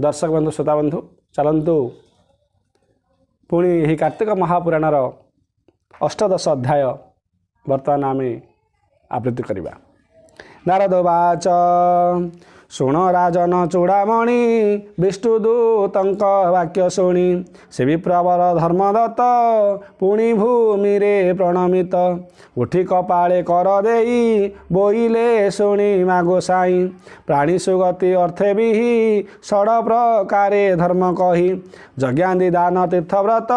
दर्शक बंधु श्रोता बंधु चलतु पुणी यही कार्तिक महापुराणर अष्टदश अध्याय बर्तमान आम आवृत्ति करवा। नारद वाच शुण राजन चूड़ामणि विष्णुदूतंक वाक्य शुणी से विप्रवर धर्मदत्त पुणी भूमि रे प्रणमित उठी कपाळे कर देई बोइले शुणी मागो साई प्राणी सुगति अर्थे बिहि षड प्रकारे धर्म कही यज्ञादि दान तीर्थव्रत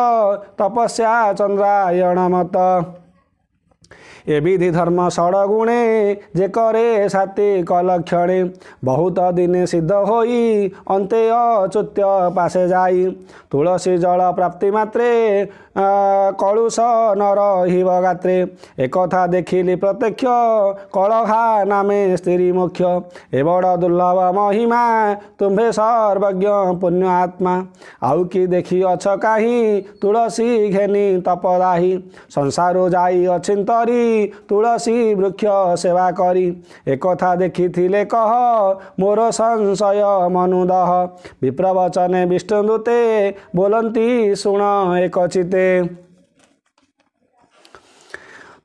तपस्या चंद्रायण मत ए विधि धर्म षडगुणे जे करे सात्विक लक्षणे बहुत दिने सिद्ध होई अंते अच्युत्य पासे जाई तुलसी जल प्राप्ति मात्रे कलुष नर हिव गात्रे एकथा देखिली प्रत्यक्ष कलहा नामे स्त्री मुख्य ए बड़ दुर्लभ महिमा तुम्भे सर्वज्ञ पुण्य आत्मा आउ कि देखी अछ काहि तुलसी घेनी तपदाही संसार जाई अचिंतरी तुलसी वृक्ष सेवा करी एकथा देखिथिले कह मोर संशय मनुदह विप्रवचने विष्णुदूते बोलंती शुण एकचिते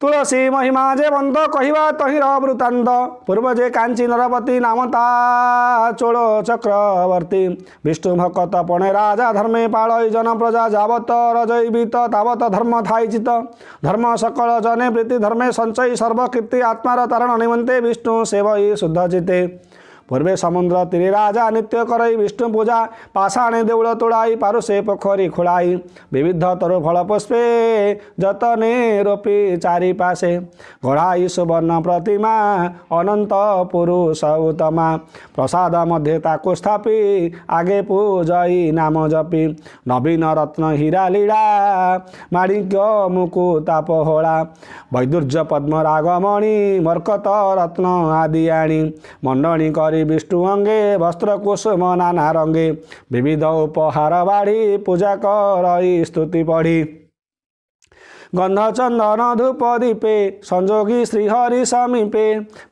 तुलसी महिमा जे बंद कहवा तहिर वृत्तांत पूर्व जे कांची नरपति नामता चोल चक्रवर्ती विष्णु भक्त पणे राजा धर्मे पालय जन प्रजा जावत रजैवित तावत धर्म थाइचित धर्म सकल जने प्रीति धर्मे संचय सर्वकीर्ति आत्मार तारण निमंते विष्णु सेवई शुद्ध चिते पूर्वे समुद्र तीरे राजा नित्य करई विष्णु पूजा पाषाणे देउल तोड़ाई पारुषे पोखरी खोलाई विविध तरु फल पुष्पे जतने रोपी चारि पासे गढ़ाई सुवर्ण प्रतिमा अनंत पुरुष उत्तमा प्रसाद मध्य ताकु स्थापी आगे पूजई नाम जपी नवीन रत्न हीरा लीड़ा माणिक्य मुकुता पहोला वैदुर्य पद्म रागमणि मर्कत रत्न आदि आणी मंडणी करी विष्णु अंगे वस्त्र कुसुम नाना रंगे विविध उपहार बाढ़ी पूजा करई स्तुति पढ़ी गंध चंदन धूप दीपे संजोगी श्रीहरि समीपे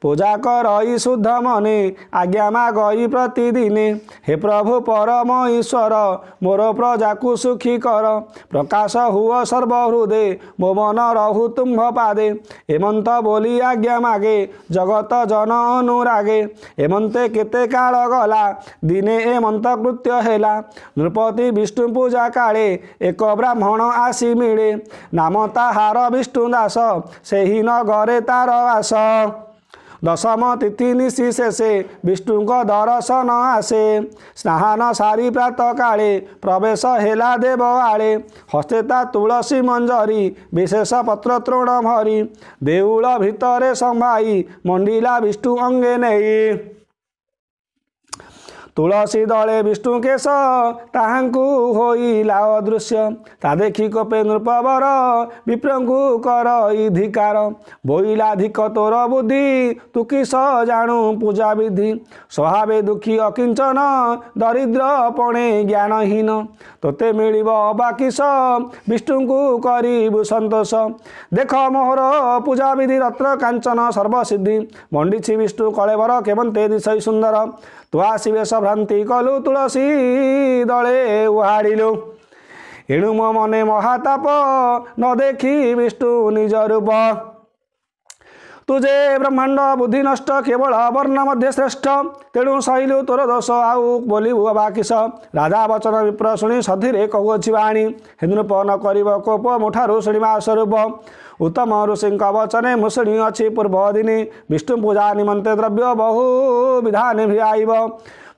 पूजा करई शुद्ध मने आज्ञा मागई प्रतिदिने हे प्रभु परम ईश्वर मोर प्रजा को सुखी कर प्रकाश हुआ सर्वहृदे मो मन रहु तुम्भ पादे एमंत बोली आज्ञा मागे जगत जन अनुरागे एमंते केते काल गला दिने एमंत कृत्य हेला नृपति विष्णु पूजा काले एक ब्राह्मण आसी मिले नाम ताहार विष्णु दास से ही नगरे तार आस दशम तिथि निशि शेषे विष्णु दर्शन आसे स्नान सारी प्रात काले प्रवेश हेला देव आले हस्तेता तुलसी मंजरी विशेष पत्र तृण भरी देउल भितरे संभाई मंडिला विष्णु अंगे नहीं तुलसी दले विष्णु केश ताहांकु होइला अदृश्य ता देखि कोपे नृपवर विप्रंकु करई धिकार बोइला धिक तोर बुद्धि तु किस जाणु पूजा विधि स्वभावे दुखी अकिंचन दरिद्र पणे ज्ञानहीन तोते मिलिब अबा किस विष्णुंकु करिबु संतोष देख मोहर पूजा विधि रत्न कांचन सर्वसिद्धि मंडिछि विष्णु कलेवर केवंते दिशई सुंदर तु आसीवेश भ्रांति कलु तुलसी दले उहाड़िलु एणु मो मने महाताप न देखी विष्णु निज रूप तुझे ब्रह्मांड बुद्धि नष्ट केवल वर्ण मध्य श्रेष्ठ तेणु सहिलु तोर दोष आउ बोलिबु बाकिस राजा वचन विप्र शुणी सधिरे कहुअछि वाणी हिंद्रुप न करिब कोप मुठारु शुणिमा स्वरूप उत्तम ऋषि वचने मुसुणी अच्छी पूर्व दिने विष्णु पूजा निमंते द्रव्य बहु विधान भी आईब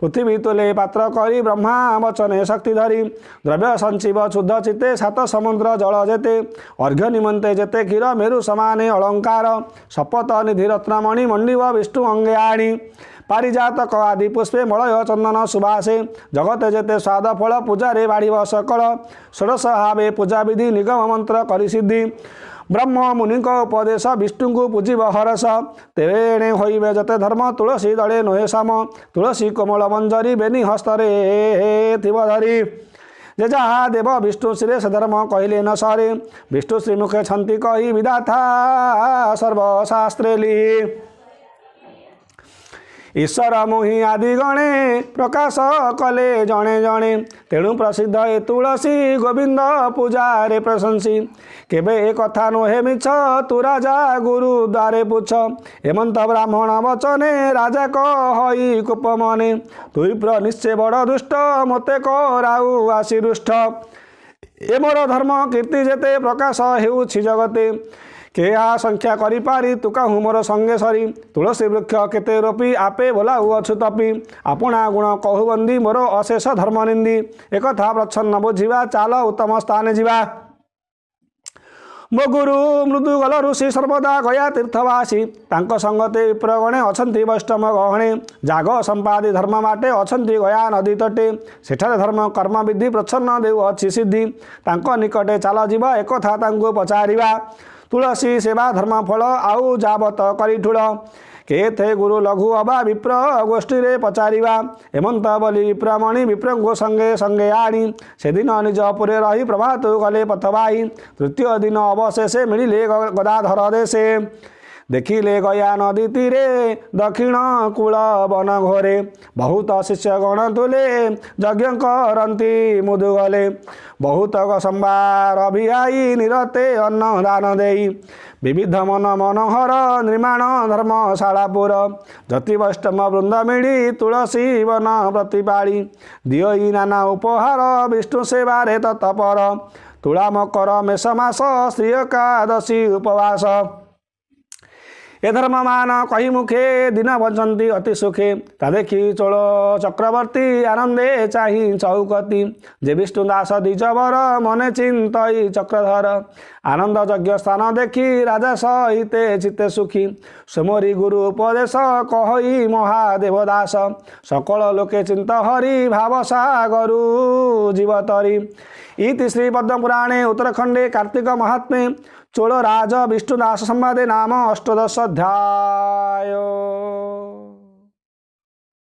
पृथ्वी तुले पात्र करी ब्रह्मा वचने शक्ति धरी द्रव्य संचिव शुद्ध चित्ते सात समुद्र जल जेते अर्घ्य निमंते जेते क्षीर मेरु समाने अलंकार शपथ निधि रत्नमणि मंडिव विष्णु अंगे आणी पारिजातक आदि पुष्पे मलय चंदन सुबासे जगत जेते स्वाद फल पूजा रे बाढ़ सकल षोडश हावे पूजा विधि निगम मंत्र करि सिद्धि ब्रह्म मुनि उपदेश विष्णु को पूजिब हरस तेणे होइबे जते धर्म तुलसी दले नोहे साम तुलसी कोमल मंजरी बेनी हस्तरे थिब धरी जे जहा देव विष्णु श्री सधर्म कहले न सरे विष्णु श्रीमुखे छंती कही विधाता सर्वशास्त्रेली ईश्वर मुहि आदि गणे प्रकाश कले जणे जणे तेणु प्रसिद्ध ए तुलसी गोविंद पूजारे प्रशंसी केबे ए कथा नुहे मिछ तू राजा गुरु द्वारे पुछ हेमंत ब्राह्मण वचने राजा कहि कोप मने तुई प्र निश्चय बड़ दुष्ट मते कराऊ आसी रुष्ट ए मोर धर्म कीर्ति जेते प्रकाश हेउछि जगते के आ संख्या करि पारी तू कहूँ मोर संगे सरी तुलसी वृक्ष केते रोपी आपे भोला अछु तपी आपणा गुण कहु बंदी मोर अशेष धर्म निंदी एक प्रच्छन्न बुझिबा चाल उत्तम स्थान जीवा मो गुरु मृदुगल ऋषि सर्वदा गया तीर्थवासी तांक संगते विप्रगणे अछंती वैष्णव गहणे जाग संपादी धर्म माटे अछंती गया नदी तटे सेठारे धर्म कर्म विधि प्रच्छन्न देउ अछि सिद्धि तांक निकटे चाल जीवा एकथा तांको पचारिबा तुलसी सेवा धर्म फल आउ जाबत करी ठुड़ के थे गुरु लघु अबा विप्र गोष्ठी रे पचारिबा हेमंत बलि विप्रमणि विप्रंगो संगे संगे आनी से दिन निज पुरे रही प्रभात गले पथवाही तृतीय दिन अवशेषे मिलिले गदाधर देशे देखिले गया नदी तीरे दक्षिण कूल वन घोरे बहुत शिष्य गण तुले यज्ञ करती मुदुगले बहुत संबार अभियाई निरते अन्न दान देई विविध मन मनोहर निर्माण धर्मशालापुर जति वैष्णव वृंद मिली तुलसी वन प्रतिपाड़ी दियोई नाना उपहार विष्णु सेवारे तत्पर तुला मकर मेष मास श्री एकादशी उपवास ए धर्म मान कही मुखे दिन बंचती अति सुखे ता देखी चोल चक्रवर्ती आनंदे चाही चौकती जे विष्णुदास द्विजवर मने चिंतई चक्रधर आनंद यज्ञ स्थान देखी राजा सहिते चित्ते सुखी सुमरी गुरु उपदेश कहि महादेव दास सकल लोके चिंत हरि भाव सागरु जीवतरी इति श्री पद्म पुराणे उत्तरखंडे कार्तिक महात्म्ये चोल राज विष्णुदास संवादे नाम 18 अध्याय।